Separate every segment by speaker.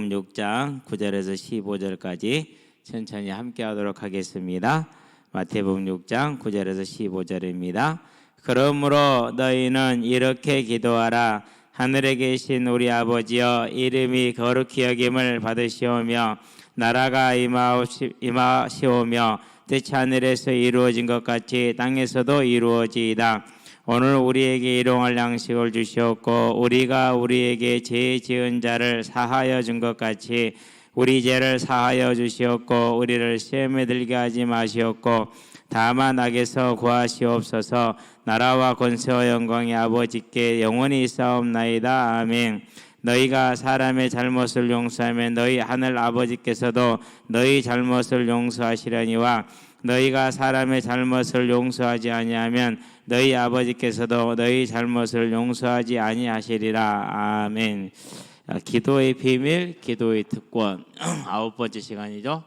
Speaker 1: 마태복음 6장 9절에서 15절까지 천천히 함께 하도록 하겠습니다. 마태복음 6장 9절에서 15절입니다. 그러므로 너희는 이렇게 기도하라. 하늘에 계신 우리 아버지여, 이름이 거룩히 여김을 받으시오며 나라가 임하시오며 뜻이 하늘에서 이루어진 것 같이 땅에서도 이루어지이다. 오늘 우리에게 일용할 양식을 주시옵고 우리가 우리에게 죄 지은 자를 사하여 준 것 같이 우리 죄를 사하여 주시옵고 우리를 시험에 들게 하지 마시옵고 다만 악에서 구하시옵소서. 나라와 권세와 영광이 아버지께 영원히 있사옵나이다. 아멘. 너희가 사람의 잘못을 용서하면 너희 하늘 아버지께서도 너희 잘못을 용서하시려니와 너희가 사람의 잘못을 용서하지 아니하면 너희 아버지께서도 너희 잘못을 용서하지 아니하시리라. 아멘. 기도의 비밀, 기도의 특권 9번째 시간이죠.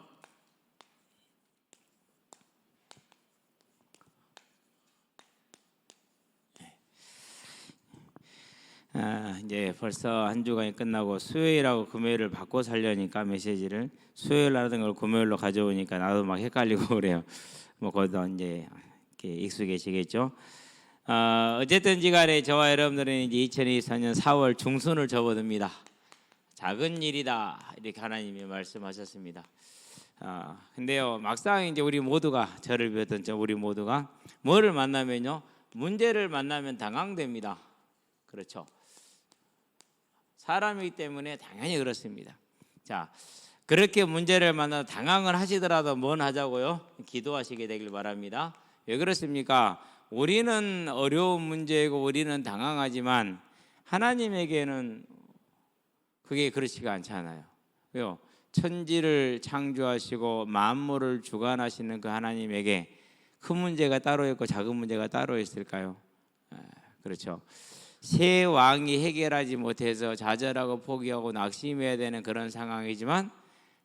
Speaker 1: 이제 벌써 한 주간이 끝나고 수요일하고 금요일을 바꿔 살려니까 메시지를 수요일 하던 걸 금요일로 가져오니까 나도 막 헷갈리고 그래요. 뭐 거기다 이제 이렇게 익숙해지겠죠. 어쨌든지 간에 저와 여러분들은 이제 2024년 4월 중순을 접어듭니다. 작은 일이다 이렇게 하나님이 말씀하셨습니다. 근데요 막상 이제 우리 모두가 저를 비롯한 우리 모두가 뭐를 만나면요 문제를 만나면 당황됩니다. 그렇죠. 사람이기 때문에 당연히 그렇습니다. 자, 그렇게 문제를 만나 당황을 하시더라도 뭔 하자고요? 기도하시게 되길 바랍니다. 왜 그렇습니까? 우리는 어려운 문제이고 우리는 당황하지만 하나님에게는 그게 그렇지가 않잖아요. 왜요? 천지를 창조하시고 만물을 주관하시는 그 하나님에게 큰 문제가 따로 있고 작은 문제가 따로 있을까요? 그렇죠. 세 왕이 해결하지 못해서 좌절하고 포기하고 낙심해야 되는 그런 상황이지만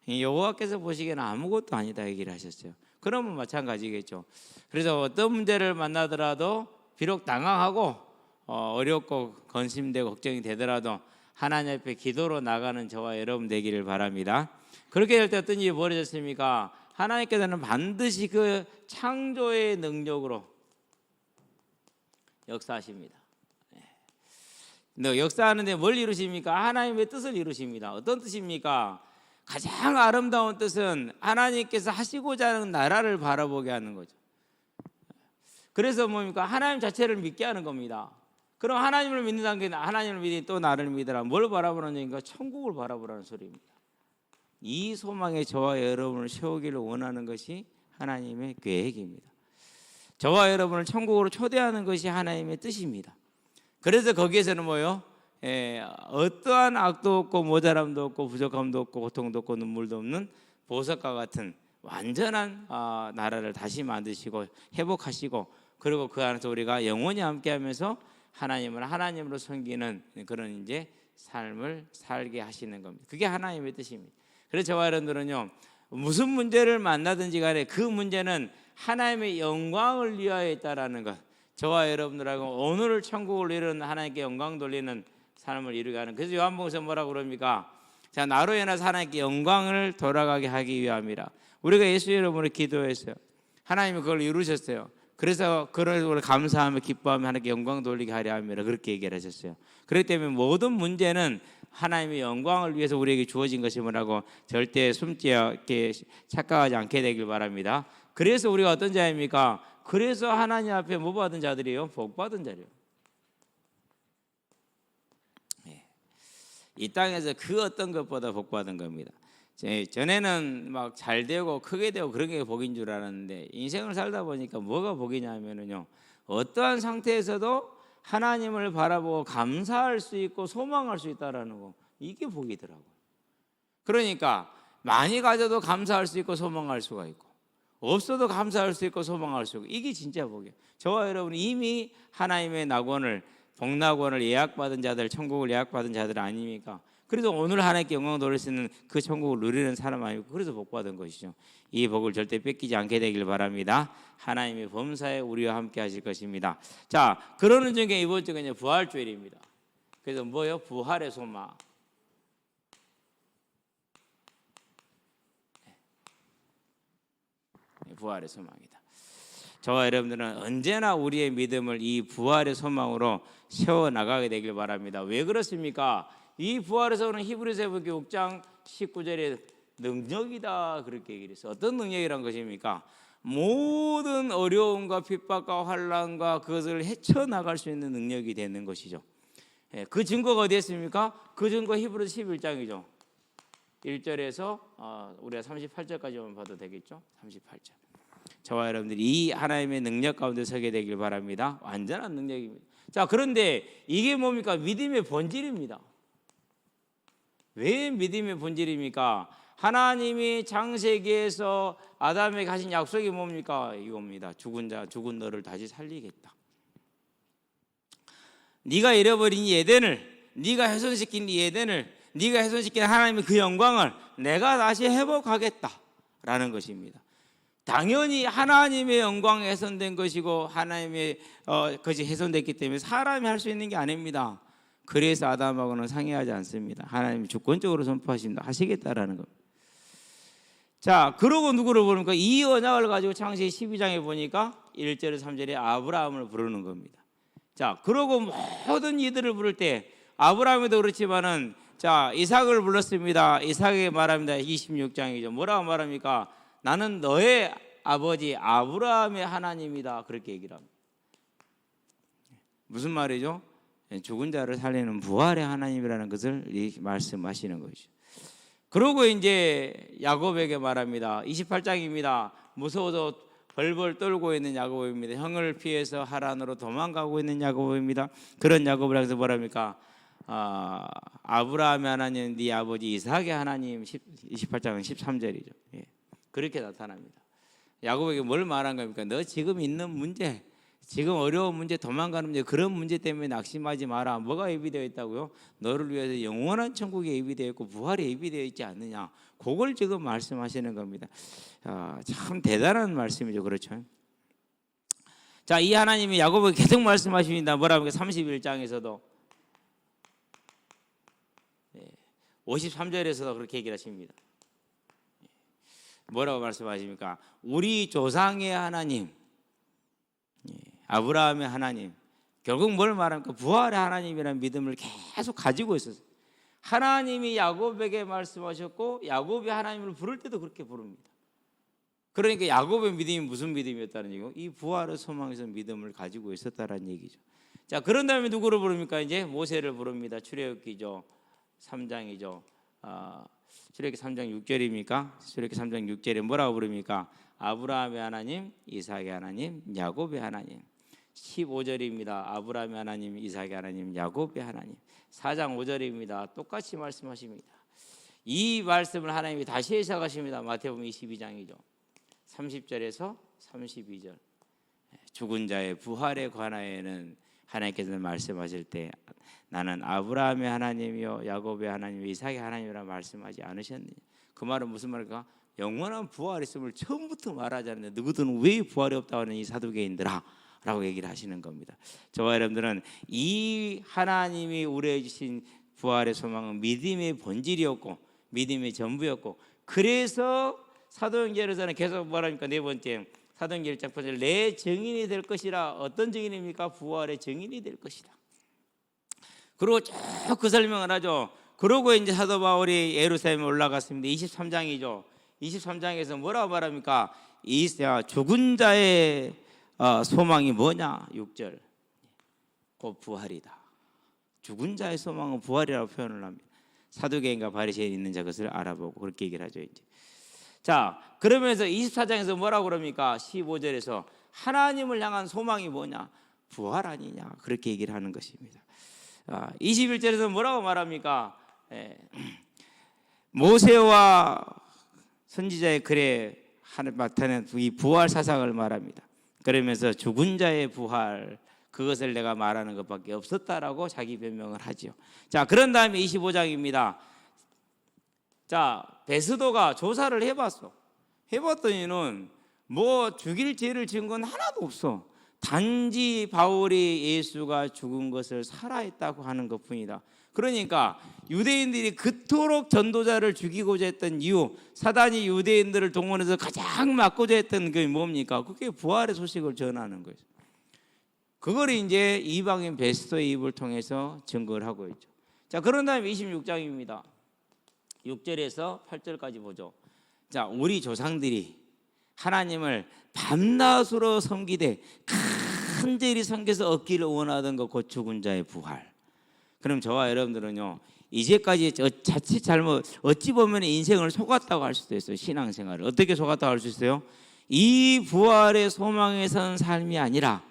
Speaker 1: 여호와께서 보시기에는 아무것도 아니다 얘기를 하셨어요. 그러면 마찬가지겠죠. 그래서 어떤 문제를 만나더라도 비록 당황하고 어렵고 건심되고 걱정이 되더라도 하나님 앞에 기도로 나가는 저와 여러분 되기를 바랍니다. 그렇게 될 때 어떤 일이 벌어졌습니까? 하나님께서는 반드시 그 창조의 능력으로 역사하십니다. 역사하는데 뭘 이루십니까? 하나님의 뜻을 이루십니다. 어떤 뜻입니까? 가장 아름다운 뜻은 하나님께서 하시고자 하는 나라를 바라보게 하는 거죠. 그래서 뭡니까? 하나님 자체를 믿게 하는 겁니다. 그럼 하나님을 믿는다는 게 하나님을 믿으니 또 나를 믿으라. 뭘 바라보는 얘기인가? 천국을 바라보라는 소리입니다. 이 소망에 저와 여러분을 세우기를 원하는 것이 하나님의 계획입니다. 저와 여러분을 천국으로 초대하는 것이 하나님의 뜻입니다. 그래서 거기에서는 뭐요? 어떠한 악도 없고 모자람도 없고 부족함도 없고 고통도 없고 눈물도 없는 보석과 같은 완전한 나라를 다시 만드시고 회복하시고 그리고 그 안에서 우리가 영원히 함께하면서 하나님을 하나님으로 섬기는 그런 이제 삶을 살게 하시는 겁니다. 그게 하나님의 뜻입니다. 그래서 저와 여러분들은요 무슨 문제를 만나든지 간에 그 문제는 하나님의 영광을 위하여 있다라는 것. 저와 여러분들하고 오늘을 천국을 이루는 하나님께 영광 돌리는 삶을 이루게 하는. 그래서 요한복음에서 뭐라고 그럽니까? 자, 나로 인해서 하나님께 영광을 돌아가게 하기 위함이라. 우리가 예수 여러분을 기도했어요. 하나님이 그걸 이루셨어요. 그래서 그걸 감사하며 기뻐하며 하나님께 영광 돌리게 하려 함이라 그렇게 얘기를 하셨어요. 그렇기 때문에 모든 문제는 하나님의 영광을 위해서 우리에게 주어진 것이므라고 절대 숨지 않게 착각하지 않게 되길 바랍니다. 그래서 우리가 어떤 자입니까? 그래서 하나님 앞에 뭐 받은 자들이에요? 복 받은 자리요. 이 땅에서 그 어떤 것보다 복 받은 겁니다. 전에는 막 잘 되고 크게 되고 그런 게 복인 줄 알았는데 인생을 살다 보니까 뭐가 복이냐면요 어떠한 상태에서도 하나님을 바라보고 감사할 수 있고 소망할 수 있다라는 거 이게 복이더라고요. 그러니까 많이 가져도 감사할 수 있고 소망할 수가 있고 없어도 감사할 수 있고 소망할 수 있고 이게 진짜 복이에요. 저와 여러분이 이미 하나님의 낙원을 복낙원을 예약받은 자들 천국을 예약받은 자들 아닙니까? 그래서 오늘 하나님께 영광 돌릴 수 있는 그 천국을 누리는 사람 아니고 그래서 복받은 것이죠. 이 복을 절대 뺏기지 않게 되길 바랍니다. 하나님의 범사에 우리와 함께 하실 것입니다. 자, 그러는 중에 이번 주가 이제 부활주일입니다. 그래서 뭐요? 부활의 소망. 부활의 소망이다. 저와 여러분들은 언제나 우리의 믿음을 이 부활의 소망으로 세워나가게 되길 바랍니다. 왜 그렇습니까? 이 부활에서 오는 히브리서 6장 19절에 능력이다 그렇게 얘기를 했어요. 어떤 능력이란 것입니까? 모든 어려움과 핍박과 환난과 그것을 헤쳐나갈 수 있는 능력이 되는 것이죠. 그 증거가 어디에 있습니까? 그 증거 히브리서 11장이죠. 1절에서 우리가 38절까지만 봐도 되겠죠. 38절. 저와 여러분들이 이 하나님의 능력 가운데 서게 되길 바랍니다. 완전한 능력입니다. 자, 그런데 이게 뭡니까? 믿음의 본질입니다. 왜 믿음의 본질입니까? 하나님이 창세기에서 아담에게 하신 약속이 뭡니까? 이겁니다. 죽은 너를 다시 살리겠다. 네가 잃어버린 이 에덴을, 네가 훼손시킨 이 에덴을, 네가 훼손시킨 하나님의 그 영광을 내가 다시 회복하겠다라는 것입니다. 당연히 하나님의 영광이 훼손된 것이고 하나님의 것이 훼손됐기 때문에 사람이 할 수 있는 게 아닙니다. 그래서 아담하고는 상의하지 않습니다. 하나님이 주권적으로 선포하시겠다라는 겁니다. 자, 그러고 누구를 부릅니까? 이 언약을 가지고 창세기 12장에 보니까 1절에 3절에 아브라함을 부르는 겁니다. 자, 그러고 모든 이들을 부를 때 아브라함에도 그렇지만은 자, 이삭을 불렀습니다. 이삭에게 말합니다. 26장이죠. 뭐라고 말합니까? 나는 너의 아버지 아브라함의 하나님이다. 그렇게 얘기를 합니다. 무슨 말이죠? 죽은 자를 살리는 부활의 하나님이라는 것을 말씀하시는 것이죠. 그러고 이제 야곱에게 말합니다. 28장입니다. 무서워서 벌벌 떨고 있는 야곱입니다. 형을 피해서 하란으로 도망가고 있는 야곱입니다. 그런 야곱을 향해서 뭐랍니까? 아브라함의 하나님, 네 아버지 이삭의 하나님. 28장은 13절이죠. 예. 그렇게 나타납니다. 야곱에게 뭘 말한 겁니까? 너 지금 있는 문제, 지금 어려운 문제, 도망가는 문제, 그런 문제 때문에 낙심하지 마라. 뭐가 예비되어 있다고요? 너를 위해서 영원한 천국이 예비되어 있고 부활이 예비되어 있지 않느냐. 그걸 지금 말씀하시는 겁니다. 참 대단한 말씀이죠. 그렇죠? 자, 이 하나님이 야곱에게 계속 말씀하십니다. 뭐라고 합니까? 31장에서도 53절에서도 그렇게 얘기를 하십니다. 뭐라고 말씀하십니까? 우리 조상의 하나님, 아브라함의 하나님. 결국 뭘 말합니까? 부활의 하나님이라는 믿음을 계속 가지고 있었어요. 하나님이 야곱에게 말씀하셨고 야곱이 하나님을 부를 때도 그렇게 부릅니다. 그러니까 야곱의 믿음이 무슨 믿음이었다는 얘기고 이 부활의 소망에서 믿음을 가지고 있었다는 얘기죠. 자, 그런 다음에 누구를 부릅니까? 이제 모세를 부릅니다. 출애굽기죠. 3장이죠. 출애굽기 3장 6절입니까? 출애굽기 3장 6절에 뭐라고 부릅니까? 아브라함의 하나님, 이삭의 하나님, 야곱의 하나님. 15절입니다. 아브라함의 하나님, 이삭의 하나님, 야곱의 하나님. 4장 5절입니다. 똑같이 말씀하십니다. 이 말씀을 하나님이 다시 시작하십니다. 마태복음 22장이죠. 30절에서 32절. 죽은 자의 부활에 관하여는 하나님께서는 말씀하실 때 나는 아브라함의 하나님이요 야곱의 하나님이요 이삭의 하나님이라 말씀하지 않으셨느냐. 그 말은 무슨 말일까? 영원한 부활이 있음을 처음부터 말하지 않는데 너희들은 왜 부활이 없다고 하는 이 사두개인들아 라고 얘기를 하시는 겁니다. 저와 여러분들은 이 하나님이 우리에게 주신 부활의 소망은 믿음의 본질이었고 믿음의 전부였고 그래서 사도행전에서는 계속 말하니까 네 번째 사도행전 1장 8절 내 증인이 될 것이라. 어떤 증인입니까? 부활의 증인이 될 것이다. 그리고 쭉 그 설명을 하죠. 그러고 이제 사도 바울이 예루살렘에 올라갔습니다. 23장이죠. 23장에서 뭐라고 말합니까? 이 죽은 자의 소망이 뭐냐? 6절 곧 부활이다. 죽은 자의 소망은 부활이라고 표현을 합니다. 사두개인과 바리새인 있는 자 것을 알아보고 그렇게 얘기를 하죠. 이제. 자, 그러면서 24장에서 뭐라고 그럽니까? 15절에서 하나님을 향한 소망이 뭐냐? 부활 아니냐? 그렇게 얘기를 하는 것입니다. 21절에서 뭐라고 말합니까? 모세와 선지자의 글에 나타낸 이 부활 사상을 말합니다. 그러면서 죽은 자의 부활 그것을 내가 말하는 것밖에 없었다라고 자기 변명을 하지요. 자, 그런 다음에 25장입니다. 자, 베스도가 조사를 해봤더니는 뭐 죽일 죄를 지은 건 하나도 없어. 단지 바울이 예수가 죽은 것을 살아있다고 하는 것뿐이다. 그러니까 유대인들이 그토록 전도자를 죽이고자 했던 이유, 사단이 유대인들을 동원해서 가장 막고자 했던 게 뭡니까? 그게 부활의 소식을 전하는 거예요. 그걸 이제 이방인 베스토의 입을 통해서 증거를 하고 있죠. 자, 그런 다음에 26장입니다. 6절에서 8절까지 보죠. 자, 우리 조상들이 하나님을 밤낮으로 섬기되 간절히 섬겨서 얻기를 원하던 것 곧 죽은 자의 부활. 그럼 저와 여러분들은요, 이제까지 자칫 잘못 어찌 보면 인생을 속았다고 할 수도 있어요. 신앙생활을 어떻게 속았다고 할 수 있어요? 이 부활의 소망에 선 삶이 아니라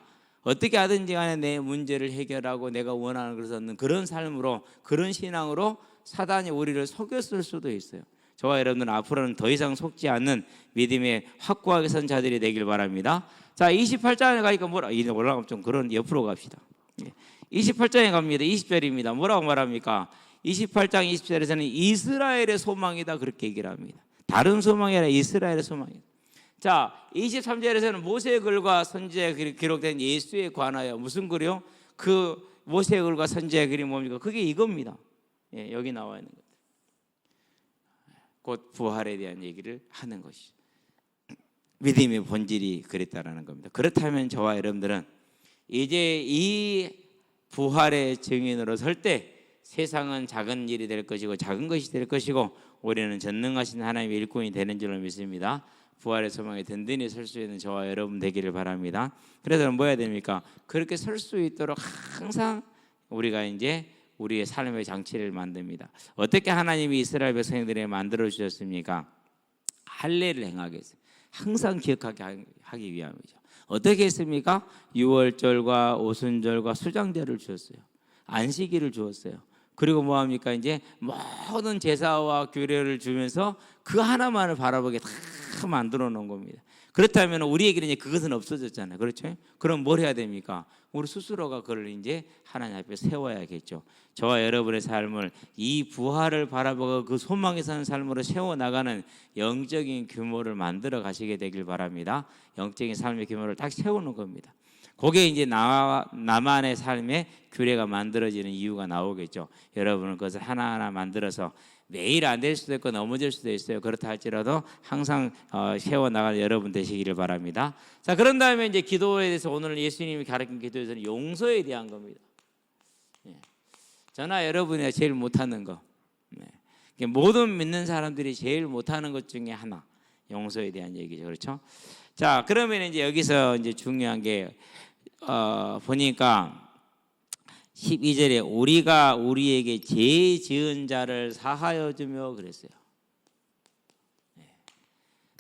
Speaker 1: 어떻게 하든지 간에 내 문제를 해결하고 내가 원하는 것을 얻는 그런 삶으로, 그런 신앙으로 사단이 우리를 속였을 수도 있어요. 저와 여러분들은 앞으로는 더 이상 속지 않는 믿음의 확고하게 선 자들이 되길 바랍니다. 자, 28장에 가니까 올라가면 좀 그런 옆으로 갑시다. 28장에 갑니다. 20절입니다. 뭐라고 말합니까? 28장 20절에서는 이스라엘의 소망이다 그렇게 얘기를 합니다. 다른 소망이 아니라 이스라엘의 소망이다. 자, 23절에서는 모세의 글과 선지자에 기록된 예수에 관하여 무슨 글이요? 그 모세의 글과 선지자의 글이 뭡니까? 그게 이겁니다. 예, 여기 나와 있는 것. 곧 부활에 대한 얘기를 하는 것이죠. 믿음의 본질이 그랬다라는 겁니다. 그렇다면 저와 여러분들은 이제 이 부활의 증인으로 설 때 세상은 작은 일이 될 것이고 작은 것이 될 것이고 우리는 전능하신 하나님의 일꾼이 되는 줄로 믿습니다. 부활의 소망에 든든히 설 수 있는 저와 여러분 되기를 바랍니다. 그래서 뭐 해야 됩니까? 그렇게 설 수 있도록 항상 우리가 이제 우리의 삶의 장치를 만듭니다. 어떻게 하나님이 이스라엘 백성들에게 만들어 주셨습니까? 할례를 행하게 했어요. 항상 기억하게 하기 위함이죠. 어떻게 했습니까? 유월절과 오순절과 수장제를 주었어요. 안식일을 주었어요. 그리고 뭐합니까? 이제 모든 제사와 규례를 주면서 그 하나만을 바라보게 다 만들어 놓은 겁니다. 그렇다면 우리에게는 이제 그것은 없어졌잖아요. 그렇죠? 그럼 뭘 해야 됩니까? 우리 스스로가 그걸 이제 하나님 앞에 세워야겠죠. 저와 여러분의 삶을 이 부활을 바라보고 그 소망에 사는 삶으로 세워나가는 영적인 규모를 만들어 가시게 되길 바랍니다. 영적인 삶의 규모를 딱 세우는 겁니다. 그게 이제 나만의 삶의 규례가 만들어지는 이유가 나오겠죠. 여러분은 그것을 하나하나 만들어서 매일 안 될 수도 있고 넘어질 수도 있어요. 그렇다 할지라도 항상 세워나가는 여러분 되시기를 바랍니다. 자, 그런 다음에 이제 기도에 대해서 오늘 예수님이 가르친 기도에서는 용서에 대한 겁니다. 저나 여러분이 제일 못하는 거, 모든 믿는 사람들이 제일 못하는 것 중에 하나, 용서에 대한 얘기죠. 그렇죠? 자, 그러면 이제 여기서 이제 중요한 게 보니까 12절에 우리가 우리에게 죄 지은 자를 사하여 주며 그랬어요.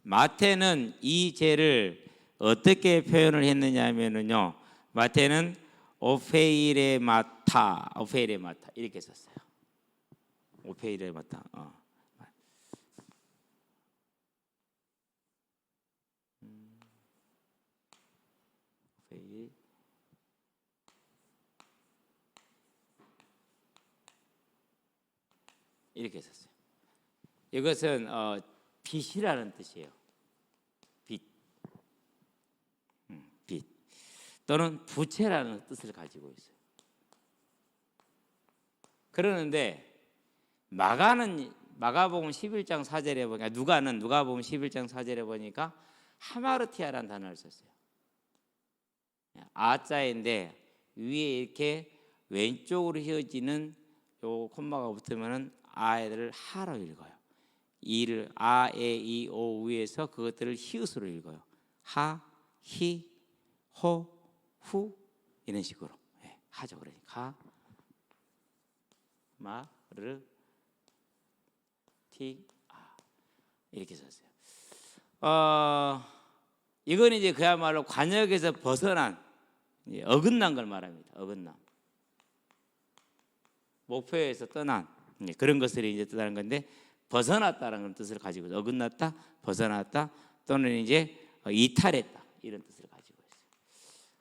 Speaker 1: 마태는 이 죄를 어떻게 표현을 했느냐 하면은요, 마태는 오페이레마타 이렇게 썼어요. 오페이레마타. 이렇게 썼어요. 이것은 빚이라는 뜻이에요. 빚, 빚 또는 부채라는 뜻을 가지고 있어요. 그러는데 마가복음 11장 4절에 보니까 누가복음 11장 4절에 보니까 하마르티아라는 단어를 썼어요. 아자인데 위에 이렇게 왼쪽으로 휘어지는 요 콤마가 붙으면은 아이들을 하로 읽어요. 이를 아, 에, 이, 오 위에서 그것들을 히읗으로 읽어요. 하, 히, 호, 후 이런 식으로 하죠. 그러니까 마, 르, 티, 아 이렇게 썼어요. 이건 이제 그야말로 관역에서 벗어난 어긋난 걸 말합니다. 어긋남. 목표에서 떠난 그런 것을 이제 뜻하는 건데 벗어났다라는 뜻을 가지고 있어요. 어긋났다, 벗어났다 또는 이제 이탈했다 이런 뜻을 가지고 있어요.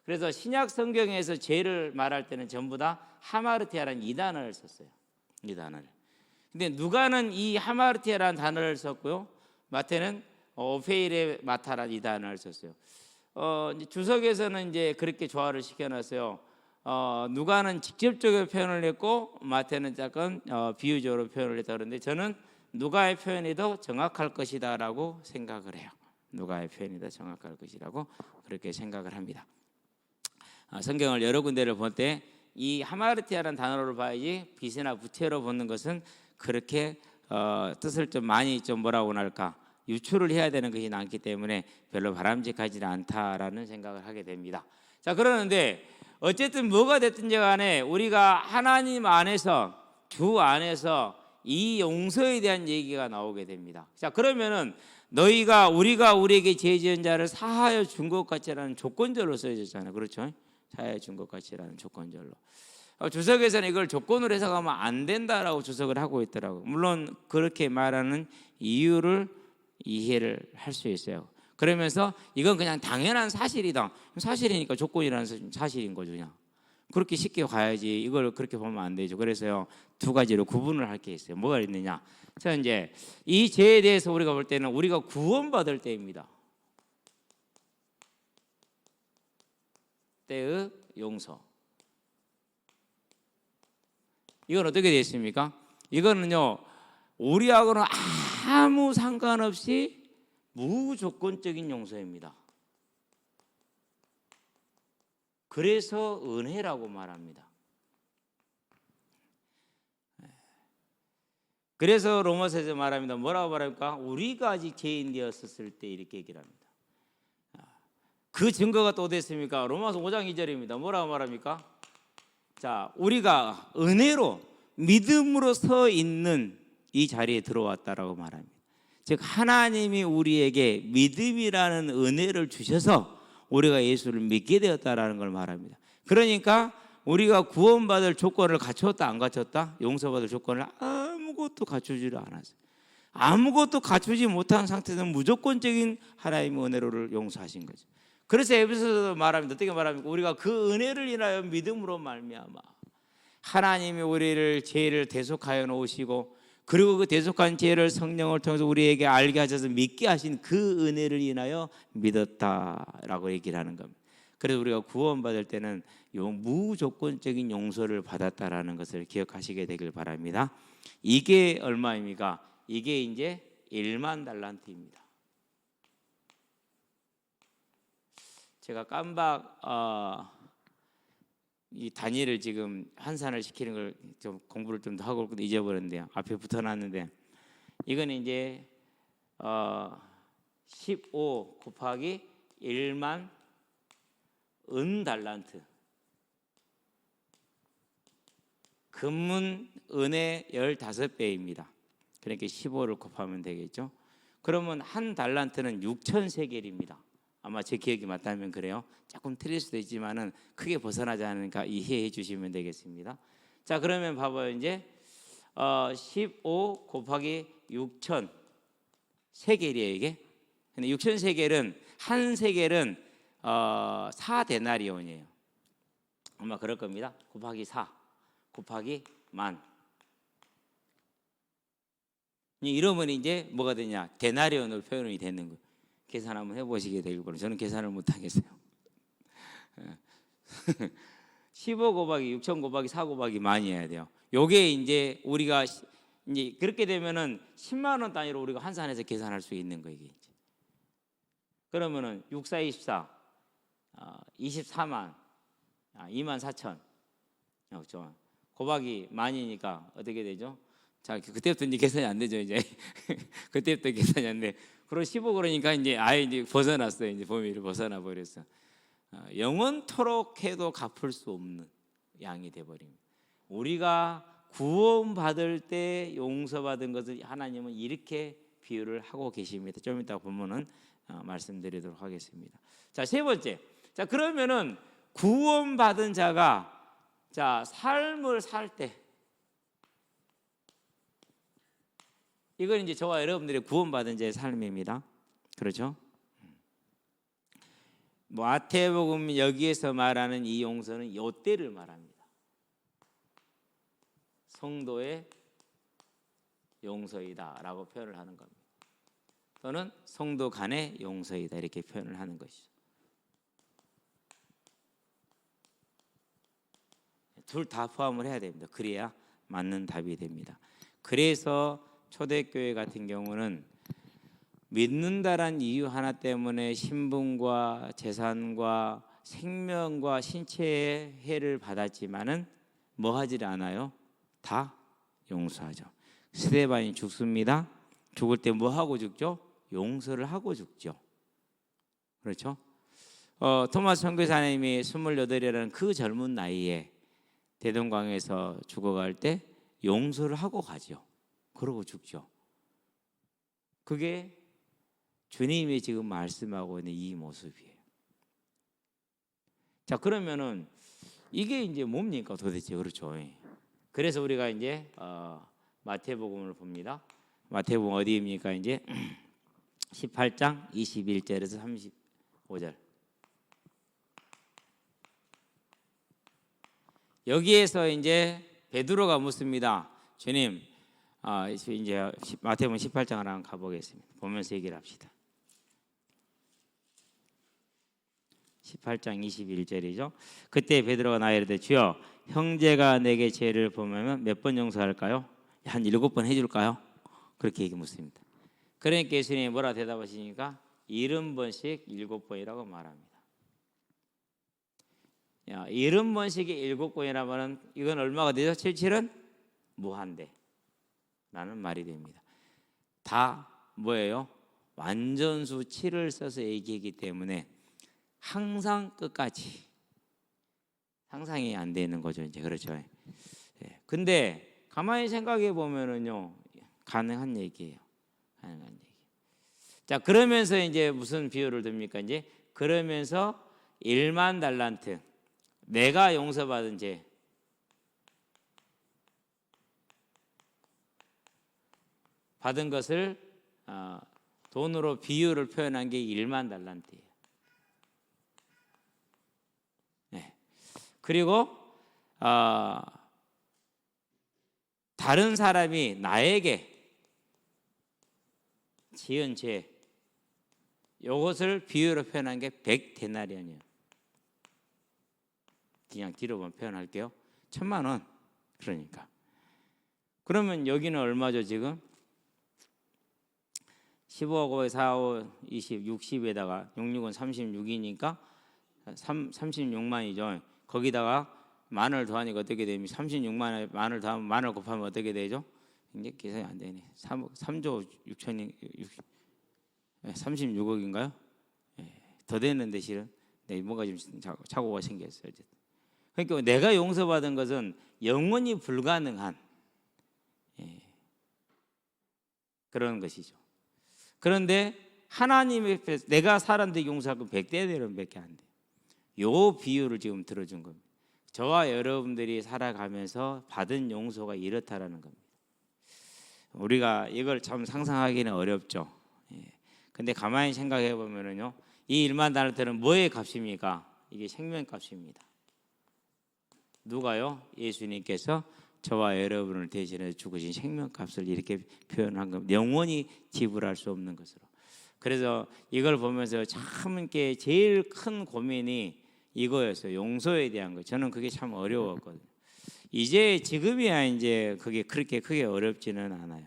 Speaker 1: 그래서 신약 성경에서 죄를 말할 때는 전부 다 하마르티아라는 이 단어를 썼어요. 이 단어를. 근데 누가는 이 하마르티아라는 단어를 썼고요. 마태는 오페이레 마타라는 이 단어를 썼어요. 이제 주석에서는 이제 그렇게 조화를 시켜놨어요. 누가는 직접적으로 표현을 했고 마태는 약간 비유적으로 표현을 했다 그러는데 저는 누가의 표현이 더 정확할 것이다라고 생각을 해요. 누가의 표현이 더 정확할 것이라고 그렇게 생각을 합니다. 성경을 여러 군데를 볼 때 이 하마르티아라는 단어를 봐야지 빚이나 부채로 보는 것은 그렇게 뜻을 좀 많이 좀 뭐라고 할까 유출을 해야 되는 것이 많기 때문에 별로 바람직하지 않다라는 생각을 하게 됩니다. 자, 그러는데 어쨌든 뭐가 됐든지 간에 우리가 하나님 안에서 주 안에서 이 용서에 대한 얘기가 나오게 됩니다. 자, 그러면은 우리가 우리에게 죄 지은 자를 사하여 준 것 같이라는 조건절로 써졌잖아요. 그렇죠? 사하여 준 것 같이라는 조건절로. 주석에서는 이걸 조건으로 해석하면 안 된다라고 주석을 하고 있더라고요. 물론 그렇게 말하는 이유를 이해를 할 수 있어요. 그러면서 이건 그냥 당연한 사실이다. 사실이니까 조건이라는 사실인 거죠. 그냥 그렇게 쉽게 가야지 이걸 그렇게 보면 안 되죠. 그래서요 두 가지로 구분을 할 게 있어요. 뭐가 있느냐? 자, 이제 이 죄에 대해서 우리가 볼 때는 우리가 구원받을 때입니다. 때의 용서. 이건 어떻게 되어 있습니까? 이거는요 우리하고는 아무 상관없이 무조건적인 용서입니다. 그래서 은혜라고 말합니다. 그래서 로마서에서 말합니다. 뭐라고 말합니까? 우리가 아직 죄인 되었을 때 이렇게 얘기를 합니다. 그 증거가 또 됐습니까? 로마서 5장 2절입니다. 뭐라고 말합니까? 자, 우리가 은혜로 믿음으로 서 있는 이 자리에 들어왔다라고 말합니다. 즉 하나님이 우리에게 믿음이라는 은혜를 주셔서 우리가 예수를 믿게 되었다라는 걸 말합니다. 그러니까 우리가 구원받을 조건을 갖췄다 안 갖췄다? 용서받을 조건을 아무것도 갖추지를 않았어요. 아무것도 갖추지 못한 상태에서 무조건적인 하나님의 은혜로를 용서하신 거죠. 그래서 에베소서도 말합니다. 어떻게 말합니까? 우리가 그 은혜를 인하여 믿음으로 말미암아 하나님이 우리를 죄를 대속하여 놓으시고 그리고 그 대속한 죄를 성령을 통해서 우리에게 알게 하셔서 믿게 하신 그 은혜를 인하여 믿었다라고 얘기를 하는 겁니다. 그래서 우리가 구원받을 때는 무조건적인 용서를 받았다라는 것을 기억하시게 되길 바랍니다. 이게 얼마입니까? 이게 이제 1만 달란트입니다. 제가 깜박 이 다니엘을 지금 환산을 시키는 걸 좀 공부를 좀 더 하고 잊어버렸는데요. 앞에 붙여놨는데 이거는 이제 15 곱하기 1만 은 달란트 금은 은의 15배입니다. 그러니까 15를 곱하면 되겠죠. 그러면 한 달란트는 6천 세겔입니다. 아마 제 기억이 맞다면 그래요. 조금 틀릴 수도 있지만은 크게 벗어나지 않으니까 이해해 주시면 되겠습니다. 자, 그러면 봐봐요. 이제 15 곱하기 6천 세겔이에요 이게. 근데 6천 세겔은 한 세겔은 4데나리온이에요. 아마 그럴 겁니다. 곱하기 4 곱하기 만. 이러면 이제 뭐가 되냐? 데나리온으로 표현이 되는 거예요. 계산 한번 해보시게 되길 바랍니다. 저는 계산을 못하겠어요. 15 곱하기 6천 곱하기 4 곱하기 만이 해야 돼요. 요게 이제 우리가 이제 그렇게 되면은 10만 원 단위로 우리가 환산해서 계산할 수 있는 거예요. 이게 이제. 그러면은 6, 4, 24, 24만, 2만 4천, 그렇죠. 곱하기 만이니까 어떻게 되죠? 자, 그때부터 이제 계산이 안 되죠, 이제. 그때부터 계산이 안 돼. 그리고 15 그러니까 이제 아예 이제 벗어났어요. 이제 범위를 벗어나 버렸어. 영원토록 해도 갚을 수 없는 양이 돼 버립니다. 우리가 구원받을 때 용서받은 것을 하나님은 이렇게 비유를 하고 계십니다. 좀 이따 보면은 말씀드리도록 하겠습니다. 자, 세 번째. 자, 그러면은 구원받은 자가 자, 삶을 살 때 이건 이제 저와 여러분들의 구원받은 자의 삶입니다. 그렇죠? 마태복음 여기에서 말하는 이 용서는 요때를 말합니다. 성도의 용서이다라고 표현을 하는 겁니다. 또는 성도 간의 용서이다 이렇게 표현을 하는 것이죠. 둘 다 포함을 해야 됩니다. 그래야 맞는 답이 됩니다. 그래서 초대교회 같은 경우는 믿는다란 이유 하나 때문에 신분과 재산과 생명과 신체의 해를 받았지만은 뭐 하질 않아요? 다 용서하죠. 스데반이 죽습니다. 죽을 때 뭐 하고 죽죠? 용서를 하고 죽죠. 그렇죠? 토마스 선교사님이 28이라는 그 젊은 나이에 대동강에서 죽어갈 때 용서를 하고 가죠. 그러고 죽죠. 그게 주님이 지금 말씀하고 있는 이 모습이에요. 자, 그러면은 이게 이제 뭡니까 도대체? 그렇죠. 그래서 우리가 이제 마태복음을 봅니다. 마태복음 어디입니까? 이제 18장 21절에서 35절. 여기에서 이제 베드로가 묻습니다. 주님, 이제 마태복음 18장을 한번 가보겠습니다. 보면서 얘기를 합시다. 18장 21절이죠. 그때 베드로가 나에게 이르되 주여, 형제가 내게 죄를 범하면 몇 번 용서할까요? 한 7번 해줄까요? 그렇게 얘기 묻습니다. 그러니까 예수님이 뭐라 대답하시니까 70번씩 7번이라고 말합니다. 70번씩이 7번이라면 이건 얼마가 되죠? 77은 무한대 라는 말이 됩니다. 다 뭐예요? 완전수 7을 써서 얘기하기 때문에 항상 끝까지 상상이 안 되는 거죠. 이제 그렇죠. 근데 가만히 생각해 보면은요, 가능한 얘기예요. 가능한 얘기. 자, 그러면서 이제 무슨 비유를 듭니까? 이제 그러면서 1만 달란트, 내가 용서받은 죄, 받은 것을 돈으로 비유를 표현한 게 1만 달란트예요. 그리고 다른 사람이 나에게 지은 죄, 이것을 비유로 표현한 게 100데나리온이에요. 그냥 뒤로 보면 표현할게요. 1000만 원. 그러니까 그러면 여기는 얼마죠 지금? 15억 5에 4, 5, 20, 60에다가 66은 36이니까 36만이죠. 거기다가 만을 더하니까 어떻게 됩니까? 36만에 만을 더하면 만을 곱하면 어떻게 되죠? 이게 계산이 안 되네. 3조 6천이 36억인가요? 더 되는데 실은 뭔가 좀 착오가 생겼어요. 그러니까 내가 용서받은 것은 영원히 불가능한 그런 것이죠. 그런데 하나님의 앞에서 내가 사람들에게 용서할 건 100대대로밖에 안 돼요. 요 비유를 지금 들어준 겁니다. 저와 여러분들이 살아가면서 받은 용서가 이렇다라는 겁니다. 우리가 이걸 참 상상하기는 어렵죠. 근데 가만히 생각해 보면은요, 이 1만 달란트는 뭐의 값입니까? 이게 생명값입니다. 누가요? 예수님께서 저와 여러분을 대신해 죽으신 생명값을 이렇게 표현한 겁니다. 영원히 지불할 수 없는 것으로. 그래서 이걸 보면서 참 이렇게 제일 큰 고민이 이거였어요. 용서에 대한 거. 저는 그게 참 어려웠거든요. 이제 지금이야 이제 그게 그렇게 크게 어렵지는 않아요.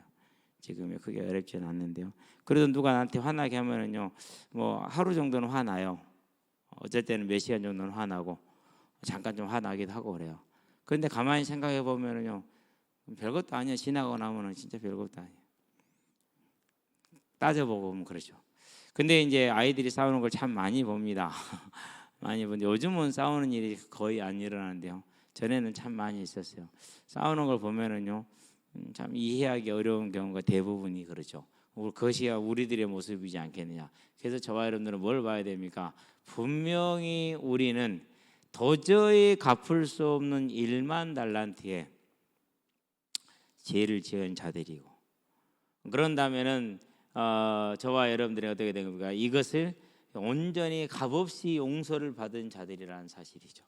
Speaker 1: 지금이 크게 어렵지는 않는데요. 그래도 누가 나한테 화나게 하면은요, 뭐 하루 정도는 화나요. 어쩔 때는 몇 시간 정도는 화나고 잠깐 좀 화나기도 하고 그래요. 그런데 가만히 생각해 보면은요, 별것도 아니야. 지나고 나면은 진짜 별것도 아니에요. 따져보고 보면 그렇죠. 근데 이제 아이들이 싸우는 걸 참 많이 봅니다. 많이 보는데 요즘은 싸우는 일이 거의 안 일어나는데요. 전에는 참 많이 있었어요. 싸우는 걸 보면은요, 참 이해하기 어려운 경우가 대부분이 그렇죠. 그것이야 우리들의 모습이지 않겠느냐. 그래서 저와 여러분들은 뭘 봐야 됩니까? 분명히 우리는 도저히 갚을 수 없는 1만 달란트에 죄를 지은 자들이고, 그런다면은 저와 여러분들이 어떻게 된 겁니까? 이것을 온전히 값없이 용서를 받은 자들이라는 사실이죠.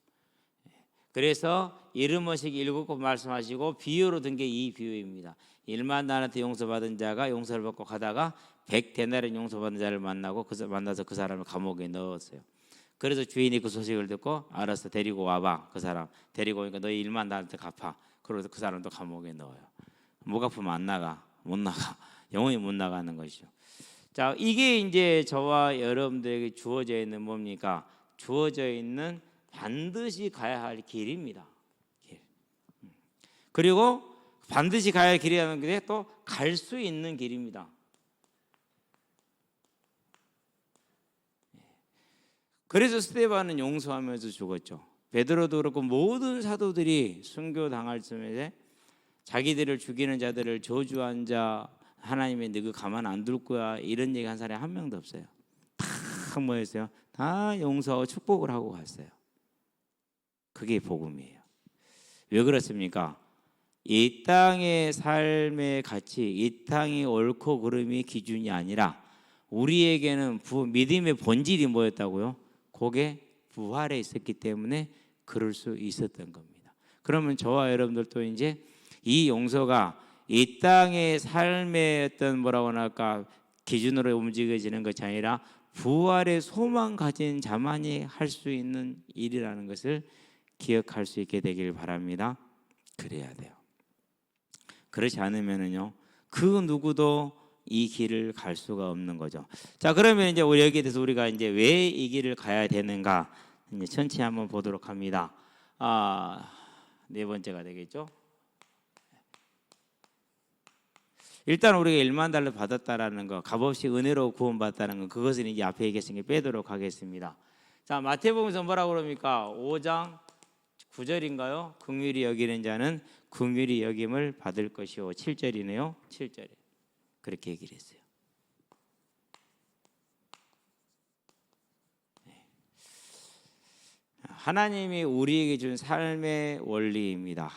Speaker 1: 그래서 70번씩 7번 말씀하시고 비유로 든 게 이 비유입니다. 1만 달란트 용서받은 자가 용서를 받고 가다가 100데나리온 용서받은 자를 만나고 만나서 그 사람을 감옥에 넣었어요. 그래서 주인이 그 소식을 듣고 알아서 데리고 와봐. 그 사람 데리고 오니까 너희 일만 나한테 갚아. 그러고서 그 사람도 감옥에 넣어요. 목 아프면 안 나가. 못 나가. 영원히 못 나가는 것이죠. 자, 이게 이제 저와 여러분들에게 주어져 있는 뭡니까? 주어져 있는 반드시 가야 할 길입니다. 길. 그리고 반드시 가야 할 길이라는 게 또 갈 수 있는 길입니다. 그래서 스데반은 용서하면서 죽었죠. 베드로도 그렇고 모든 사도들이 순교당할 즈음에 자기들을 죽이는 자들을 저주한 자 하나님의 너그 가만 안 둘 거야 이런 얘기 한 사람이 한 명도 없어요. 다 뭐였어요? 다 용서하고 축복을 하고 갔어요. 그게 복음이에요. 왜 그렇습니까? 이 땅의 삶의 가치, 이 땅의 옳고 그름이 기준이 아니라 우리에게는 믿음의 본질이 뭐였다고요? 그게 부활에 있었기 때문에 그럴 수 있었던 겁니다. 그러면 저와 여러분들도 이제 이 용서가 이 땅의 삶의 어떤 뭐라고 할까 기준으로 움직여지는 것이 아니라 부활의 소망 가진 자만이 할 수 있는 일이라는 것을 기억할 수 있게 되길 바랍니다. 그래야 돼요. 그렇지 않으면은요 그 누구도 이 길을 갈 수가 없는 거죠. 자, 그러면 이제 우리 여기에 대해서 우리가 이제 왜 이 길을 가야 되는가 이제 천천히 한번 보도록 합니다. 네 번째가 되겠죠. 일단 우리가 1만 달러 받았다라는 거, 값없이 은혜로 구원받았다는 거, 그것을 이제 앞에 얘기했으니 까 빼도록 하겠습니다. 자, 마태복음에서 뭐라고 그럽니까? 5장 9절인가요? 긍휼히 여기는 자는 긍휼히 여김을 받을 것이요. 7절이네요. 7절에 그렇게 얘기를 했어요. 하나님이 우리에게 준 삶의 원리입니다.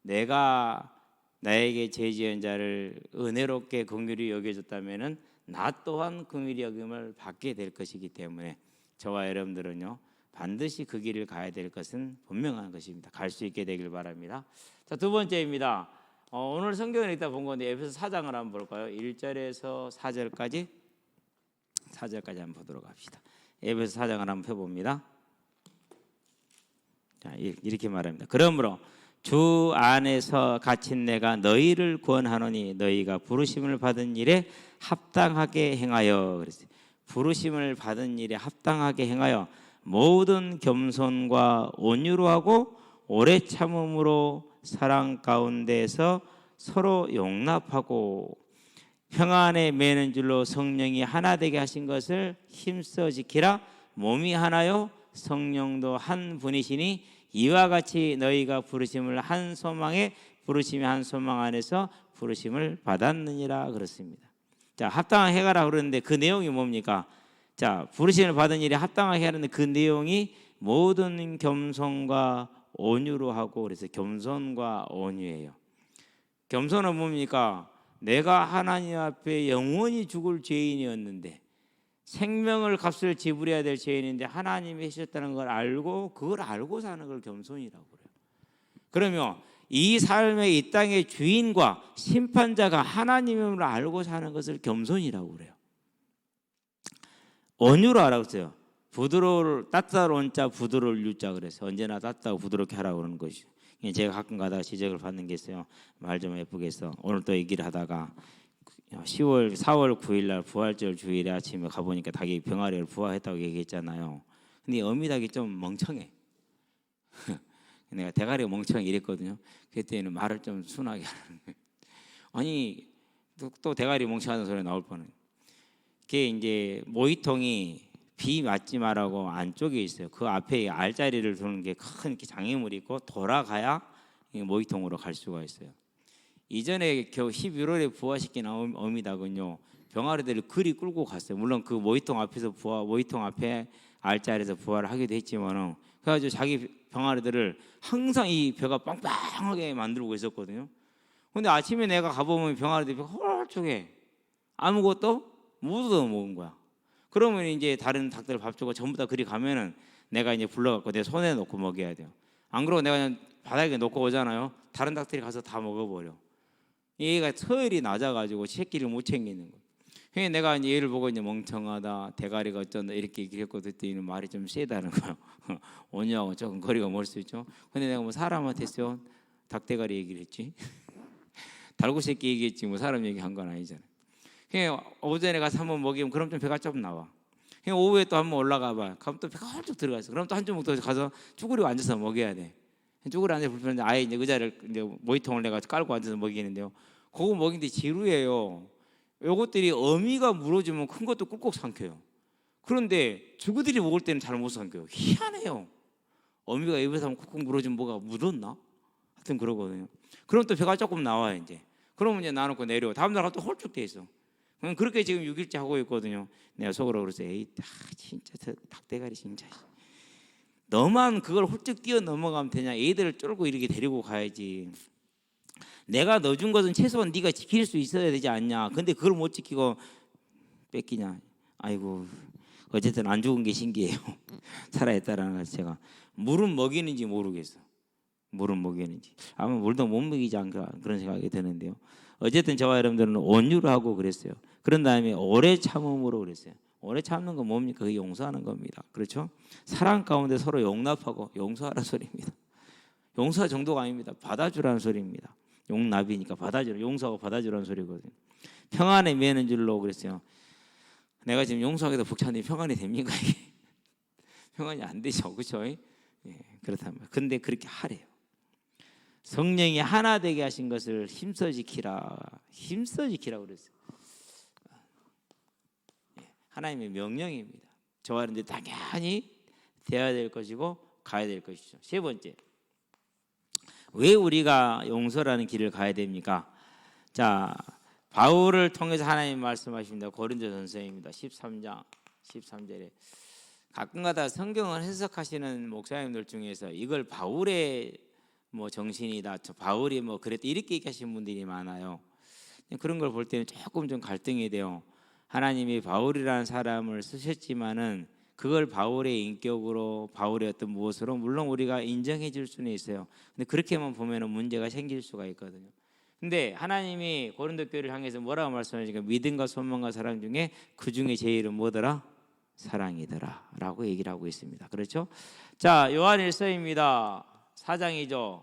Speaker 1: 내가 나에게 죄 지은 자를 은혜롭게 긍휼히 여겨줬다면은 나 또한 긍휼히 여김을 받게 될 것이기 때문에 저와 여러분들은요 반드시 그 길을 가야 될 것은 분명한 것입니다. 갈 수 있게 되길 바랍니다. 자, 두 번째입니다. 오늘 성경을 읽다 본 건데 에베소 4장을 한번 볼까요? 1절에서 4절까지 한번 보도록 합시다. 에베소 4장을 한번 펴봅니다. 자, 이렇게 말합니다. 그러므로 주 안에서 갇힌 내가 너희를 구원하노니 너희가 부르심을 받은 일에 합당하게 행하여, 그랬어요. 부르심을 받은 일에 합당하게 행하여 모든 겸손과 온유로 하고 오래 참음으로 사랑 가운데서 서로 용납하고 평안에 매는 줄로 성령이 하나 되게 하신 것을 힘써 지키라. 몸이 하나요 성령도 한 분이시니 이와 같이 너희가 부르심을 한 소망에 부르심이 한 소망 안에서 부르심을 받았느니라 그렇습니다. 자, 합당하게 해가라 그러는데 그 내용이 뭡니까? 자, 부르심을 받은 일에 합당하게 하는데 그 내용이 모든 겸손과 온유로 하고, 그래서 겸손과 온유예요. 겸손은 뭡니까? 내가 하나님 앞에 영원히 죽을 죄인이었는데 생명을 값을 지불해야 될 죄인인데 하나님이 하셨다는 걸 알고 그걸 알고 사는 걸 겸손이라고 그래요. 그러면 이 삶의 이 땅의 주인과 심판자가 하나님임을 알고 사는 것을 겸손이라고 그래요. 온유로 하라고 했어요. 부드러울 따뜻한 자 부드러울 유자 그래서 언제나 따뜻하고 부드럽게 하라고 그러는 것이죠. 제가 가끔 가다가 지적을 받는 게 있어요. 말 좀 예쁘게 해서 오늘 또 얘기를 하다가 4월 9일 날 부활절 주일에 아침에 가보니까 닭이 병아리를 부화했다고 얘기했잖아요. 근데 어미닭이 좀 멍청해. 내가 대가리가 멍청해 이랬거든요. 그때는 말을 좀 순하게 하는 거예요. 아니 또 대가리 멍청하다는 소리 나올 뻔해. 그게 이제 모이통이 비 맞지 마라고 안쪽에 있어요. 그 앞에 알자리를 두는 게 큰 장애물이 있고 돌아가야 모이통으로 갈 수가 있어요. 이전에 겨우 11월에 부화시킨 어미닭은요 병아리들을 그리 끌고 갔어요. 물론 그 모이통 앞에서 모이통 앞에 알자리에서 부화를 하기도 했지만은 그래가지고 자기 병아리들을 항상 이 벼가 빵빵하게 만들고 있었거든요. 근데 아침에 내가 가보면 병아리들이 홀쭉해. 아무것도 못 얻어 먹은 거야. 그러면 이제 다른 닭들 밥 주고 전부 다 그리 가면은 내가 이제 불러갖고 내 손에 놓고 먹여야 돼요. 안 그러고 내가 그냥 바닥에 놓고 오잖아요. 다른 닭들이 가서 다 먹어버려. 얘가 서열이 낮아가지고 새끼를 못 챙기는 거예요. 그래서 내가 이제 얘를 보고 이제 멍청하다, 대가리가 어쩐다 이렇게 얘기를 했고 그랬더니 말이 좀 세다는 거예요. 오냐고 조금 거리가 멀 수 있죠. 근데 내가 뭐 사람한테 했어요? 닭대가리 얘기를 했지. 달고 새끼 얘기했지 뭐 사람 얘기한 건 아니잖아요. 그냥 오전에 가서 한번 먹이면 그럼 좀 배가 좀 나와. 그냥 오후에 또 한번 올라가 봐. 그럼 또 배가 헐쭉 들어가서 그럼 또 한 주먹 더 가서 쭈그리고 앉아서 먹여야 돼. 쭈그려 앉아 불편한데 아예 이제 의자를 이제 모이통을 내가 깔고 앉아서 먹이는데요. 그거 먹이는데 지루해요. 요것들이 어미가 물어주면 큰 것도 꾹꾹 삼켜요. 그런데 주구들이 먹을 때는 잘 못 삼켜요. 희한해요. 어미가 입에서 한번 꾹꾹 물어주면 뭐가 묻었나? 하여튼 그러거든요. 그럼 또 배가 조금 나와요 이제. 그러면 이제 놔놓고 내려. 다음날 가또 홀쭉 돼 있어. 그렇게 지금 6일째 하고 있거든요. 내가 속으로 그랬어요. 에이, 진짜 저 닭대가리 진짜. 너만 그걸 홀쭉 뛰어 넘어가면 되냐? 애들을 쫄고 이렇게 데리고 가야지. 내가 넣어준 것은 최소한 네가 지킬 수 있어야 되지 않냐? 근데 그걸 못 지키고 뺏기냐? 아이고, 어쨌든 안 죽은 게 신기해요. 살아있다라는 걸 제가 물은 먹이는지 모르겠어. 물은 먹이는지 아마 물도 못 먹이지 않을까 그런 생각이 드는데요. 어쨌든 저와 여러분들은 온유로 하고 그랬어요. 그런 다음에 오래 참음으로 그랬어요. 오래 참는 건 뭡니까? 그게 용서하는 겁니다. 그렇죠? 사랑 가운데 서로 용납하고 용서하라는 소리입니다. 용서 정도가 아닙니다. 받아주라는 소리입니다. 용납이니까 받아주라, 용서하고 받아주라는 소리거든요. 평안에 매는 줄로 그랬어요. 내가 지금 용서하기도 벅찬데 평안이 됩니까? 평안이 안 되죠, 그렇죠? 예, 그렇다면 근데 그렇게 하래요. 성령이 하나 되게 하신 것을 힘써 지키라, 힘써 지키라고 그랬어요. 하나님의 명령입니다. 저와 여러분들 당연히 돼야 될 것이고 가야 될 것이죠. 세 번째, 왜 우리가 용서라는 길을 가야 됩니까? 자, 바울을 통해서 하나님 말씀하십니다. 고린도전서입니다. 13장 13절에 가끔가다 성경을 해석하시는 목사님들 중에서 이걸 바울의 뭐 정신이다, 바울이 뭐 그랬다 이렇게 얘기하시는 분들이 많아요. 그런 걸 볼 때는 조금 좀 갈등이 돼요. 하나님이 바울이라는 사람을 쓰셨지만은 그걸 바울의 인격으로, 바울의 어떤 무엇으로 물론 우리가 인정해 줄 수는 있어요. 근데 그렇게만 보면은 문제가 생길 수가 있거든요. 근데 하나님이 고린도 교회를 향해서 뭐라고 말씀하시니까 믿음과 소망과 사랑 중에 그 중에 제일은 뭐더라? 사랑이더라 라고 얘기를 하고 있습니다. 그렇죠? 자, 요한일서입니다. 4장이죠.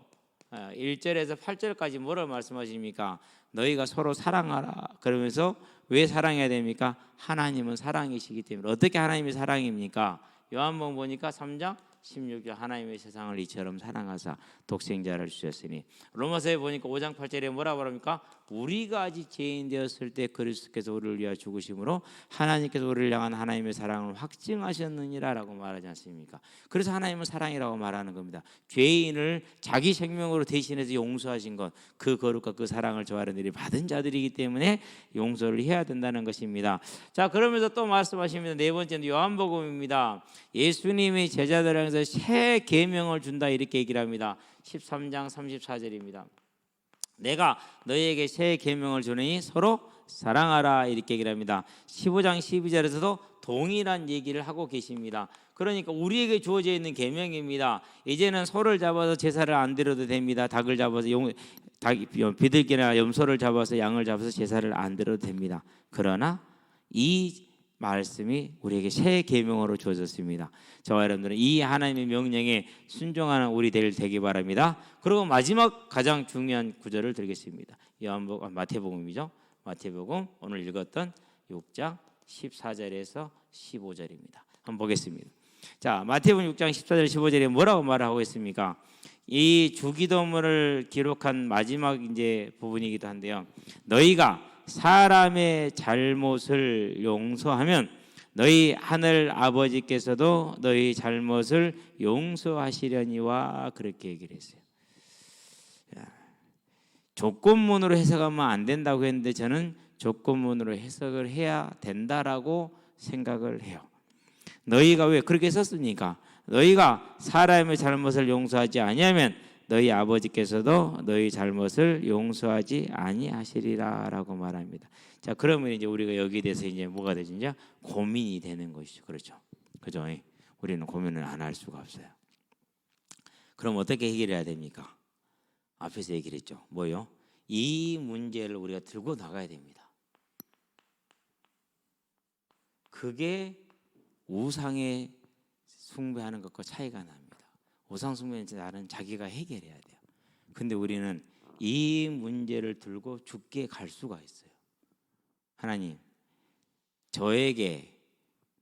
Speaker 1: 1절에서 8절까지 뭐라고 말씀하십니까? 너희가 서로 사랑하라. 그러면서 왜 사랑해야 됩니까? 하나님은 사랑이시기 때문에. 어떻게 하나님이 사랑입니까? 요한복음 보니까 3장 16절 하나님의 세상을 이처럼 사랑하사 독생자를 주셨으니. 로마서에 보니까 5장 8절에 뭐라고 합니까? 우리가 아직 죄인 되었을 때 그리스도께서 우리를 위하여 죽으심으로 하나님께서 우리를 향한 하나님의 사랑을 확증하셨느니라라고 말하지 않습니까? 그래서 하나님은 사랑이라고 말하는 겁니다. 죄인을 자기 생명으로 대신해서 용서하신 것, 그 거룩과 그 사랑을 저와 여러분들이 받은 자들이기 때문에 용서를 해야 된다는 것입니다. 자, 그러면서 또 말씀하십니다. 네 번째는 요한복음입니다. 예수님이 제자들을 향해서 새 계명을 준다 이렇게 얘기를 합니다. 13장 34절입니다. 내가 너희에게 새 계명을 주느니 서로 사랑하라 이렇게 얘기를 합니다. 15장 12절에서도 동일한 얘기를 하고 계십니다. 그러니까 우리에게 주어져 있는 계명입니다. 이제는 소를 잡아서 제사를 안 드려도 됩니다. 닭을 잡아서 비둘기나 염소를 잡아서 양을 잡아서 제사를 안 드려도 됩니다. 그러나 이 말씀이 우리에게 새 계명으로 주어졌습니다. 저와 여러분들은 이 하나님의 명령에 순종하는 우리 되기 바랍니다. 그리고 마지막 가장 중요한 구절을 드리겠습니다. 마태복음이죠. 마태복음 오늘 읽었던 6장 14절에서 15절입니다. 한번 보겠습니다. 자, 마태복음 6장 14절 15절에 뭐라고 말하고 있습니까? 이 주기도문을 기록한 마지막 이제 부분이기도 한데요. 너희가 사람의 잘못을 용서하면 너희 하늘 아버지께서도 너희 잘못을 용서하시려니와 그렇게 얘기를 했어요. 조건문으로 해석하면 안 된다고 했는데 저는 조건문으로 해석을 해야 된다라고 생각을 해요. 너희가 왜 그렇게 썼습니까? 너희가 사람의 잘못을 용서하지 아니하면 너희 아버지께서도 너희 잘못을 용서하지 아니하시리라라고 말합니다. 자, 그러면 이제 우리가 여기에 대해서 이제 뭐가 되죠? 이제 고민이 되는 것이죠. 그렇죠? 그죠? 우리는 고민을 안 할 수가 없어요. 그럼 어떻게 해결해야 됩니까? 앞에서 얘기를 했죠. 뭐요? 이 문제를 우리가 들고 나가야 됩니다. 그게 우상에 숭배하는 것과 차이가 납니다. 우상 숭배는 나는 자기가 해결해야 돼요. 근데 우리는 이 문제를 들고 죽게 갈 수가 있어요. 하나님, 저에게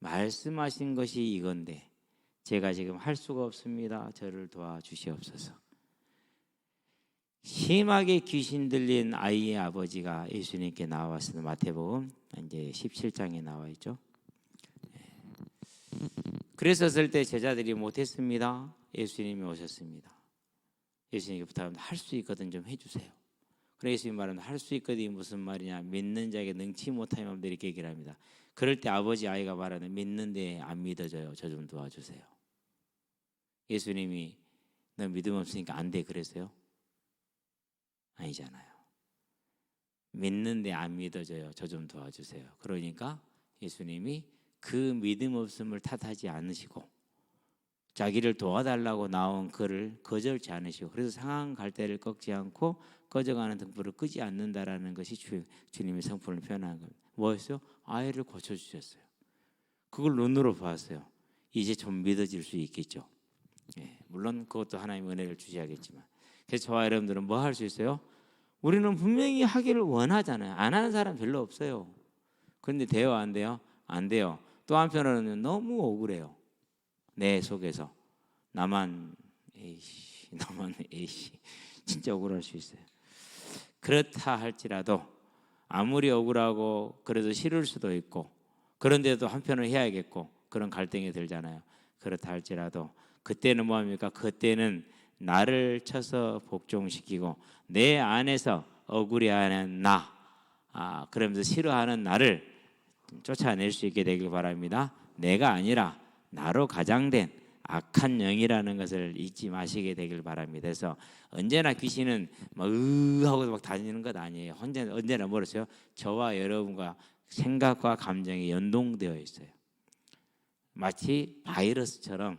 Speaker 1: 말씀하신 것이 이건데 제가 지금 할 수가 없습니다. 저를 도와주시옵소서. 심하게 귀신 들린 아이의 아버지가 예수님께 나왔습니다. 마태복음 이제 17장에 나와 있죠. 그랬었을 때 제자들이 못했습니다. 예수님이 오셨습니다. 예수님께 부탁합니다. 할 수 있거든 좀 해주세요. 그래서 예수님 말은 할 수 있거든이 무슨 말이냐, 믿는 자에게 능치 못하는 마음대로 이렇게 얘기를 합니다. 그럴 때 아버지 아이가 말하는 믿는데 안 믿어져요. 저 좀 도와주세요. 예수님이 너 믿음 없으니까 안 돼 그랬어요? 아니잖아요. 믿는데 안 믿어져요. 저 좀 도와주세요. 그러니까 예수님이 그 믿음 없음을 탓하지 않으시고 자기를 도와달라고 나온 그를 거절치 않으시고, 그래서 상한 갈대를 꺾지 않고 꺼져가는 등불을 끄지 않는다라는 것이 주님의 성품을 표현하는 겁니다. 뭐였어요? 아이를 고쳐주셨어요. 그걸 눈으로 봤어요. 이제 좀 믿어질 수 있겠죠. 물론 그것도 하나님의 은혜를 주셔야겠지만, 그래서 저와 여러분들은 뭐 할 수 있어요? 우리는 분명히 하기를 원하잖아요. 안 하는 사람 별로 없어요. 그런데 돼요 안 돼요? 안 돼요. 또 한편으로는 너무 억울해요. 내 속에서 나만 진짜 억울할 수 있어요. 그렇다 할지라도 아무리 억울하고 그래도 싫을 수도 있고, 그런데도 한편을 해야겠고 그런 갈등이 들잖아요. 그렇다 할지라도 그때는 뭐합니까? 그때는 나를 쳐서 복종시키고 내 안에서 억울해하는 그러면서 싫어하는 나를 쫓아낼 수 있게 되길 바랍니다. 내가 아니라 나로 가장된 악한 영이라는 것을 잊지 마시게 되길 바랍니다. 그래서 언제나 귀신은 막 하고 막 다니는 것 아니에요. 언제나 뭐랬어요? 저와 여러분과 생각과 감정이 연동되어 있어요. 마치 바이러스처럼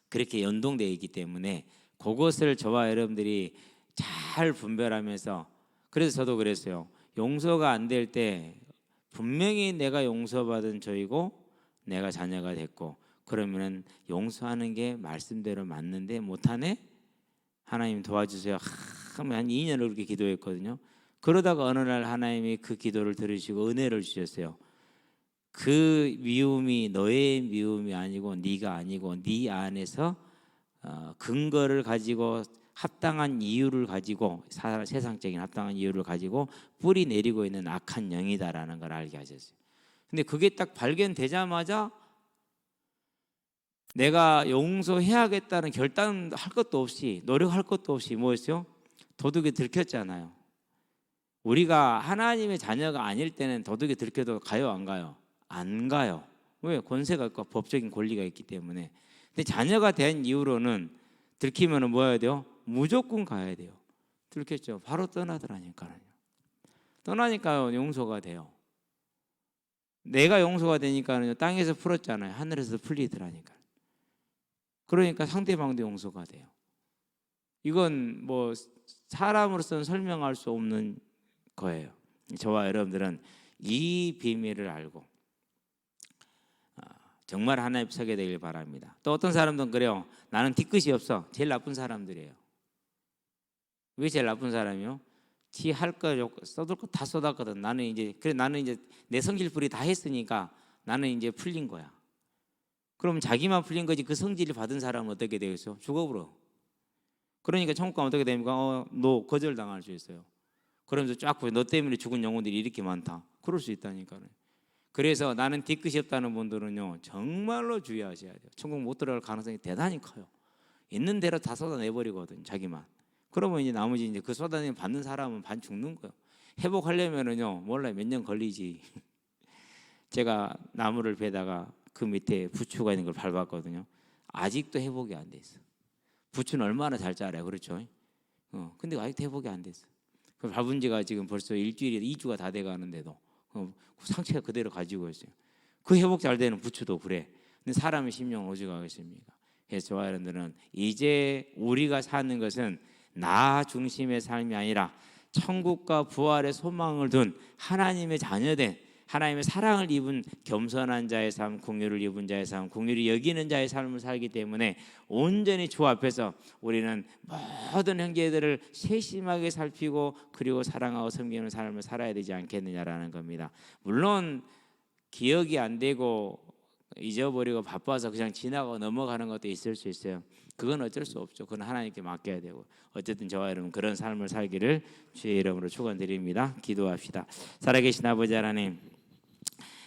Speaker 1: 그렇게 연동되어 있기 때문에 그것을 저와 여러분들이 잘 분별하면서, 그래서 저도 그랬어요. 용서가 안 될 때 분명히 내가 용서받은 저이고 내가 자녀가 됐고, 그러면은 용서하는 게 말씀대로 맞는데 못하네? 하나님 도와주세요. 한 2년을 그렇게 기도했거든요. 그러다가 어느 날 하나님이 그 기도를 들으시고 은혜를 주셨어요. 그 미움이 너의 미움이 아니고 네가 아니고 네 안에서 근거를 가지고 합당한 이유를 가지고 세상적인 합당한 이유를 가지고 뿌리 내리고 있는 악한 영이다라는 걸 알게 하셨어요. 근데 그게 딱 발견되자마자 내가 용서해야겠다는 결단할 것도 없이 노력할 것도 없이 뭐였어요? 도둑에 들켰잖아요. 우리가 하나님의 자녀가 아닐 때는 도둑에 들켜도 가요 안 가요? 안 가요. 왜? 권세가 있고 법적인 권리가 있기 때문에. 근데 자녀가 된 이후로는 들키면 뭐 해야 돼요? 무조건 가야 돼요. 들켰죠? 바로 떠나더라니까요. 떠나니까 용서가 돼요. 내가 용서가 되니까 땅에서 풀었잖아요. 하늘에서 풀리더라니까. 그러니까 상대방도 용서가 돼요. 이건 뭐 사람으로서는 설명할 수 없는 거예요. 저와 여러분들은 이 비밀을 알고 정말 하나님 서게 되길 바랍니다. 또 어떤 사람들은 그래요. 나는 뒤끝이 없어. 제일 나쁜 사람들이에요. 왜 제일 나쁜 사람이요? 지 할 거 쏟을 거 다 쏟았거든. 나는 이제 내 성질풀이 다 했으니까 나는 이제 풀린 거야. 그럼 자기만 풀린 거지 그 성질을 받은 사람은 어떻게 되겠어? 죽어버려. 그러니까 천국 가면 어떻게 됩니까? 너 거절당할 수 있어요. 그러면서 쫙 보여. 너 때문에 죽은 영혼들이 이렇게 많다. 그럴 수 있다니까요. 그래서 나는 뒤끝이 없다는 분들은요 정말로 주의하셔야 돼요. 천국 못 들어갈 가능성이 대단히 커요. 있는 대로 다 쏟아내버리거든 자기만. 그러면 이제 나머지 이제 그 쏟아내 받는 사람은 반 죽는 거예요. 회복하려면은요 몰라요 몇 년 걸리지. 제가 나무를 베다가 그 밑에 부추가 있는 걸 밟았거든요. 아직도 회복이 안 돼 있어. 부추는 얼마나 잘 자라요, 그렇죠? 근데 아직도 회복이 안 됐어. 그 밟은 지가 지금 벌써 일주일이 2주가 다 돼가는데도 상처가 그대로 가지고 있어요. 그 회복 잘 되는 부추도 그래. 근데 사람의 심령은 오죽하겠습니까? 그래서 저와 여러분들은 이제 우리가 사는 것은 나 중심의 삶이 아니라 천국과 부활의 소망을 둔 하나님의 자녀된 하나님의 사랑을 입은 겸손한 자의 삶, 긍휼을 입은 자의 삶, 긍휼히 여기는 자의 삶을 살기 때문에 온전히 주 앞에서 우리는 모든 형제들을 세심하게 살피고 그리고 사랑하고 섬기는 삶을 살아야 되지 않겠느냐라는 겁니다. 물론 기억이 안 되고 잊어버리고 바빠서 그냥 지나고 넘어가는 것도 있을 수 있어요. 그건 어쩔 수 없죠. 그건 하나님께 맡겨야 되고, 어쨌든 저와 여러분 그런 삶을 살기를 주의 이름으로 축원드립니다. 기도합시다. 살아계신 아버지 하나님,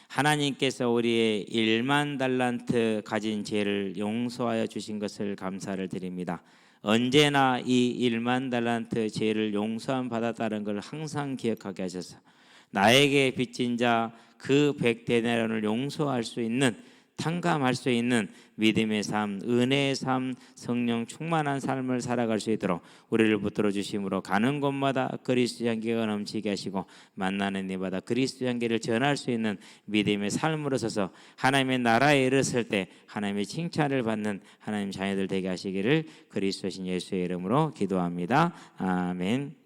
Speaker 1: 하나님께서 우리의 1만 달란트 가진 죄를 용서하여 주신 것을 감사를 드립니다. 언제나 이 1만 달란트 죄를 용서함 받았다는 걸 항상 기억하게 하셔서 나에게 빚진 자 그 100데나리온을 용서할 수 있는, 탕감할 수 있는 믿음의 삶, 은혜의 삶, 성령 충만한 삶을 살아갈 수 있도록 우리를 붙들어 주심으로 가는 곳마다 그리스도 향기가 넘치게 하시고 만나는 데마다 그리스도 향기를 전할 수 있는 믿음의 삶으로 서서 하나님의 나라에 이르렀을 때 하나님의 칭찬을 받는 하나님 자녀들 되게 하시기를 그리스도신 예수의 이름으로 기도합니다. 아멘.